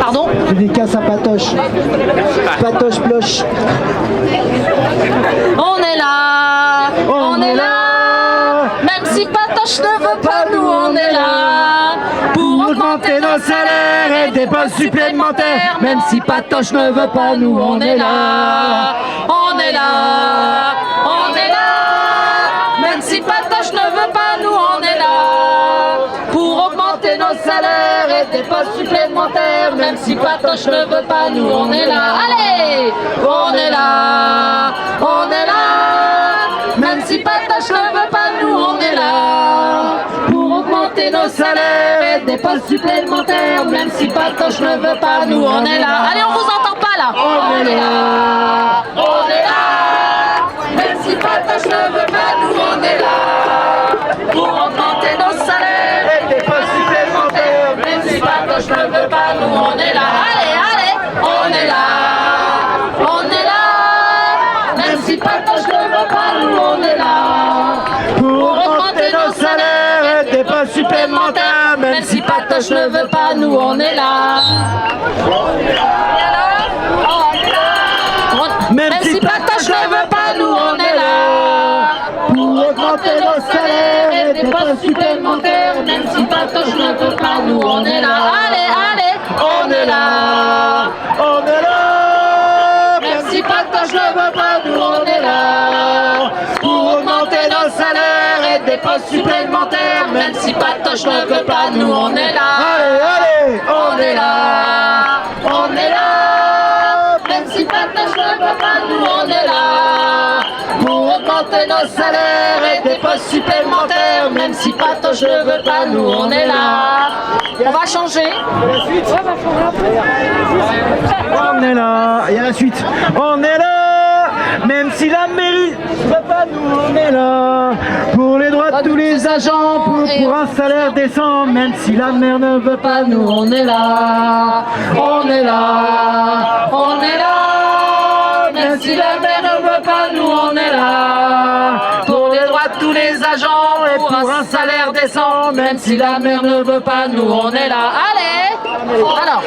Pardon? Dédicace à Patoche. Patoche Ploche. On est là, on est là. Même si Patoche ne veut pas, nous on est là. Pour augmenter nos salaires et des postes supplémentaires. Même si Patoche ne veut pas, nous on est là. On est là, on est là. Même si Patoche ne veut pas, nous on est là. Pour augmenter nos salaires et des postes supplémentaires. Même si Patoche ne veut pas, nous on est là. Allez, on est là, on est là. Même si Patoche ne veut pas, nous on est là. Pour augmenter nos salaires et des postes supplémentaires. Même si Patoche ne veut pas, nous on est là. Allez, on vous entend pas là. On est là, on est là. Même si Patoche ne veut pas, nous on est là. Pour augmenter nos salaires et des postes supplémentaires. Même si Patoche ne veut pas, nous on est là. Allez, allez, on est là, on est là. Même si Patoche ne veut pas, nous on est là. Pour augmenter nos salaires et des postes supplémentaires. Même si Patoche ne veut pas, nous on est là. Même si Patoche ne veut pas, nous on est là. Pour augmenter nos salaires et des postes supplémentaires. Même si Patoche ne veut pas, nous on est là. Allez, allez, on est là, on est là. Même si Patoche ne veut pas, nous on est là. Pour augmenter nos salaires et des postes supplémentaires. Même si Patoche ne veut pas, nous on est là. Allez, allez, on est là, on est là. Même si Patoche ne veut pas, nous on est là. Pour augmenter nos salaires et des postes supplémentaires. Même si Patoche ne veut pas, nous on est là. On va changer. On est là, il y a la suite. On est là, même si la mairie ne veut pas, nous on est là. Pour les droits de tous les agents, pour un salaire décent. Même si la maire ne veut pas, nous on est là. On est là, on est là. Même si la mère ne veut pas, nous on est là. Pour les droits de tous les agents et pour un salaire décent. Même si la mère ne veut pas, nous on est là. Allez, alors.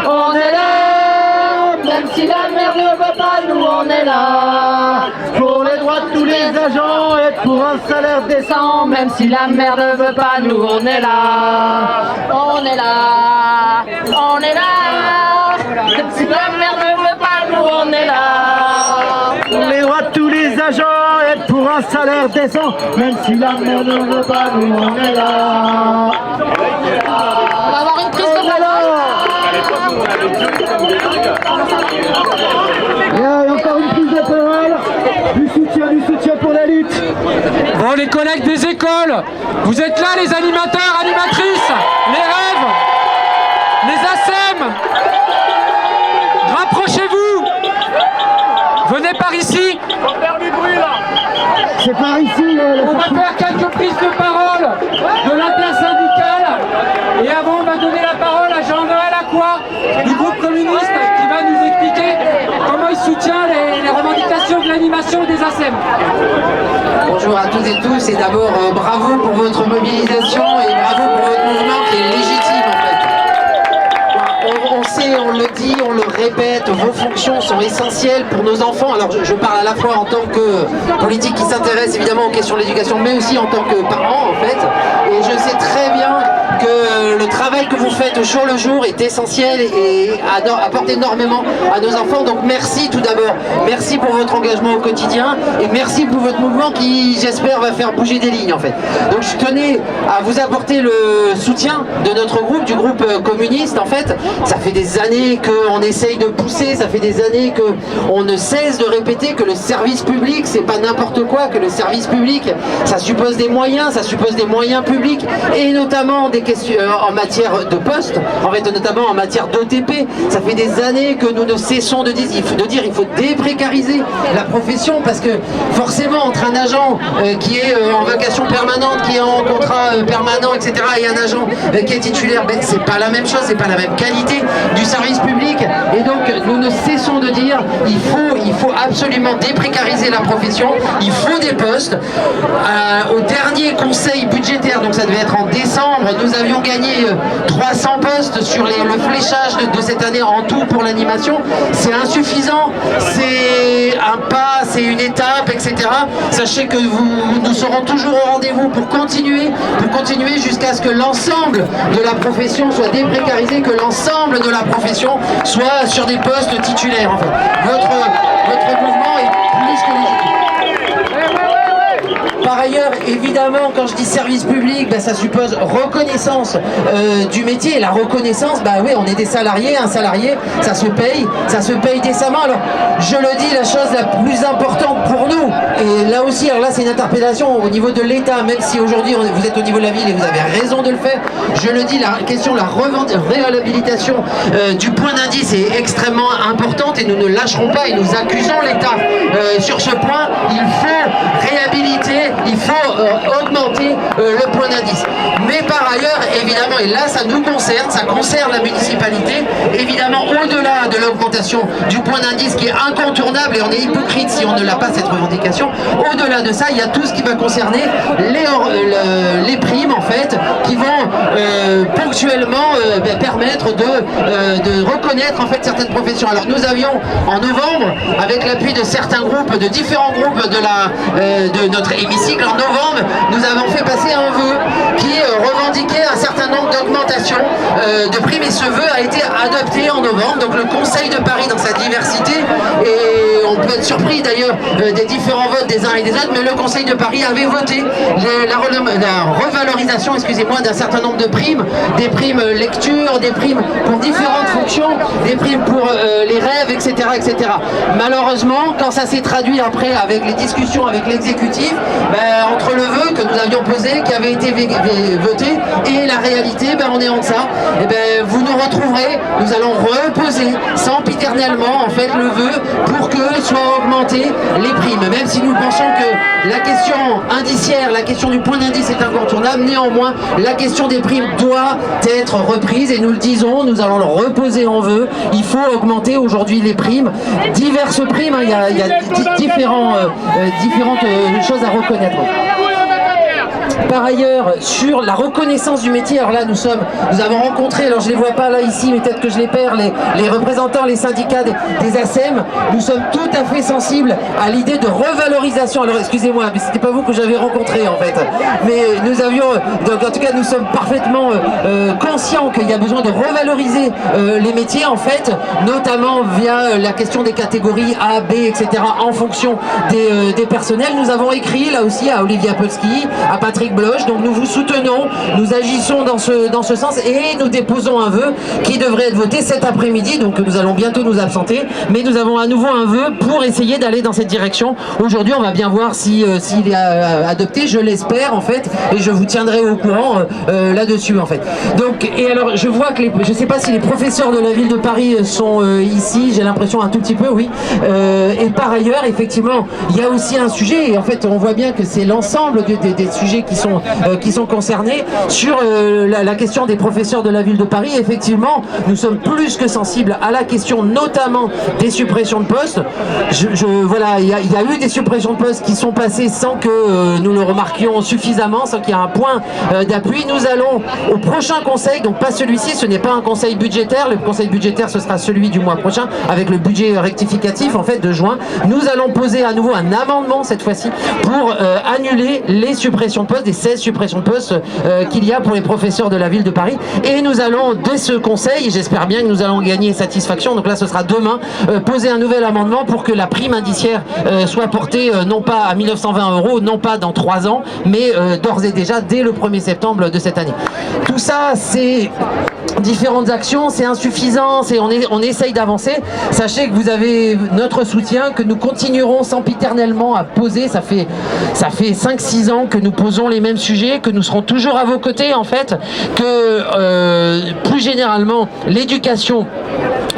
On est là, même si la mère ne veut pas, nous on est là. Pour les droits de tous les agents et pour un salaire décent. Même si la mère ne veut pas, nous on est là. On est là, on est là. Même si la mère ne veut pas, nous on est là. Pour les droits de tous les agents et pour un salaire décent. Même si la maire ne veut pas, nous on est là. On va avoir une prise de Il y a encore une prise de parole. Du soutien pour la lutte. Bon, les collègues des écoles, vous êtes là, les animateurs, animatrices, les rêves, les ASEM. Rapprochez-vous. Venez par ici. C'est par ici. On va faire quelques prises de parole de l'intersyndicale. Et avant, on va donner la parole à Jean-Noël Acquois du groupe communiste qui va nous expliquer comment il soutient les revendications de l'animation des ASEM. Bonjour à toutes et tous et d'abord bravo pour votre mobilisation et bravo pour votre mouvement qui est légitime en fait. On sait, on le dit, on le répète, vos fonctions sont essentielles pour nos enfants. Alors je parle à la fois en tant que politique qui s'intéresse évidemment aux questions de l'éducation, mais aussi en tant que parent en fait. Et je sais très bien que le travail que vous faites au jour le jour est essentiel et apporte énormément à nos enfants. Donc merci tout d'abord, merci pour votre engagement au quotidien et merci pour votre mouvement qui j'espère va faire bouger des lignes en fait. Donc je tenais à vous apporter le soutien de notre groupe, du groupe communiste en fait. Ça fait des années qu'on essaye de pousser, ça fait des années qu'on ne cesse de répéter que le service public c'est pas n'importe quoi, que le service public ça suppose des moyens, ça suppose des moyens publics et notamment des questions en matière de poste, en fait notamment en matière d'ETP. Ça fait des années que nous ne cessons de dire il faut déprécariser la profession parce que forcément entre un agent qui est en vacation permanente, qui est en contrat permanent, etc. et un agent qui est titulaire, ben, c'est pas la même chose, c'est pas la même qualité du service public et donc nous ne cessons de dire il faut absolument déprécariser la profession, il faut des postes. Au dernier conseil budgétaire, donc ça devait être en décembre, nous avions gagné 300 postes sur le fléchage de cette année en tout pour l'animation. C'est insuffisant, c'est un pas, c'est une étape, etc. Sachez que nous serons toujours au rendez-vous pour continuer jusqu'à ce que l'ensemble de la profession soit déprécarisé, que l'ensemble de la profession soit sur des postes titulaires. En fait. Votre mouvement est plus que légitime. Par ailleurs, évidemment, quand je dis service public, ça suppose reconnaissance du métier. Et la reconnaissance, oui, on est des salariés. Un salarié, ça se paye décemment. Alors, je le dis, la chose la plus importante pour nous, et là aussi, alors là, c'est une interpellation au niveau de l'État, même si aujourd'hui, vous êtes au niveau de la ville et vous avez raison de le faire. Je le dis, la question de la réhabilitation du point d'indice est extrêmement importante et nous ne lâcherons pas et nous accusons l'État sur ce point. Il faut réhabiliter, il faut augmenter le point d'indice. Mais par ailleurs, évidemment, et là ça nous concerne, ça concerne la municipalité, évidemment au-delà de l'augmentation du point d'indice qui est incontournable et on est hypocrite si on ne l'a pas cette revendication, au-delà de ça, il y a tout ce qui va concerner les primes en fait, qui vont ponctuellement permettre de reconnaître en fait certaines professions. Alors nous avions en novembre, avec l'appui de certains groupes, de différents groupes de notre hémicycle, en novembre, nous avons fait passer un vœu qui revendiquait un certain nombre d'augmentations de primes et ce vœu a été adopté en novembre. Donc le Conseil de Paris dans sa diversité, et on peut être surpris d'ailleurs des différents votes des uns et des autres, mais le Conseil de Paris avait voté la revalorisation, excusez-moi, d'un certain nombre de primes, des primes lecture, des primes pour différentes fonctions, des primes pour les rêves, etc., etc. Malheureusement, quand ça s'est traduit après avec les discussions avec l'exécutif, entre le vœu que nous avions posé, qui avait été voté, et la réalité, on est en deçà. Vous nous retrouverez, nous allons reposer sempiternellement en fait le vœu pour que soient augmentées les primes. Même si nous pensons que la question indiciaire, la question du point d'indice est incontournable, néanmoins la question des primes doit être reprise et nous le disons, nous allons le reposer en vœu. Il faut augmenter aujourd'hui les primes, diverses primes, il y a différentes choses à reconnaître. Par ailleurs, sur la reconnaissance du métier, alors là nous avons rencontré, alors je les vois pas là ici, mais peut-être que je les perds, les représentants, les syndicats des ASEM. Nous sommes tout à fait sensibles à l'idée de revalorisation. Alors excusez-moi, mais c'était pas vous que j'avais rencontré en fait. Mais nous avions, donc en tout cas nous sommes parfaitement conscients qu'il y a besoin de revaloriser les métiers en fait, notamment via la question des catégories A, B, etc. en fonction des personnels. Nous avons écrit là aussi à Olivier Polski, à Patrick Bloch, donc nous vous soutenons, nous agissons dans ce sens et nous déposons un vœu qui devrait être voté cet après-midi, donc nous allons bientôt nous absenter, mais nous avons à nouveau un vœu pour essayer d'aller dans cette direction. Aujourd'hui on va bien voir s'il est adopté, je l'espère en fait, et je vous tiendrai au courant là-dessus en fait. Donc, et alors je vois que je sais pas si les professeurs de la ville de Paris sont ici, j'ai l'impression un tout petit peu, oui, et par ailleurs effectivement il y a aussi un sujet, et en fait on voit bien que c'est l'ensemble des sujets qui sont concernés sur la question des professeurs de la ville de Paris. Effectivement, nous sommes plus que sensibles à la question notamment des suppressions de postes. Voilà, il y a eu des suppressions de postes qui sont passées sans que nous le remarquions suffisamment, sans qu'il y ait un point d'appui. Nous allons au prochain conseil, donc pas celui-ci, ce n'est pas un conseil budgétaire, le conseil budgétaire ce sera celui du mois prochain avec le budget rectificatif en fait de juin. Nous allons poser à nouveau un amendement cette fois-ci pour annuler les suppressions de postes, des 16 suppressions de postes qu'il y a pour les professeurs de la ville de Paris. Et nous allons, dès ce conseil, j'espère bien que nous allons gagner satisfaction, donc là ce sera demain, poser un nouvel amendement pour que la prime indiciaire soit portée non pas à 1920 €, non pas dans 3 ans, mais d'ores et déjà dès le 1er septembre de cette année. Tout ça, c'est différentes actions, c'est insuffisant, on essaye d'avancer. Sachez que vous avez notre soutien, que nous continuerons sempiternellement à poser. Ça fait 5-6 ans que nous posons les mêmes sujets, que nous serons toujours à vos côtés en fait, que plus généralement l'éducation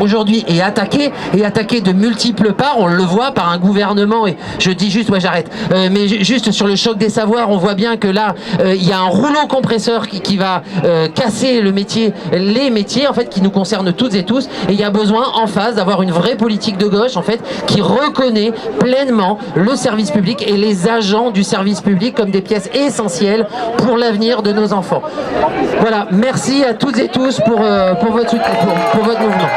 aujourd'hui est attaqué de multiples parts. On le voit par un gouvernement, et je dis juste, ouais j'arrête, mais juste sur le choc des savoirs, on voit bien que là, il y a un rouleau compresseur qui va casser les métiers en fait qui nous concernent toutes et tous, et il y a besoin en face d'avoir une vraie politique de gauche en fait qui reconnaît pleinement le service public et les agents du service public comme des pièces essentielles pour l'avenir de nos enfants. Voilà, merci à toutes et tous pour votre mouvement.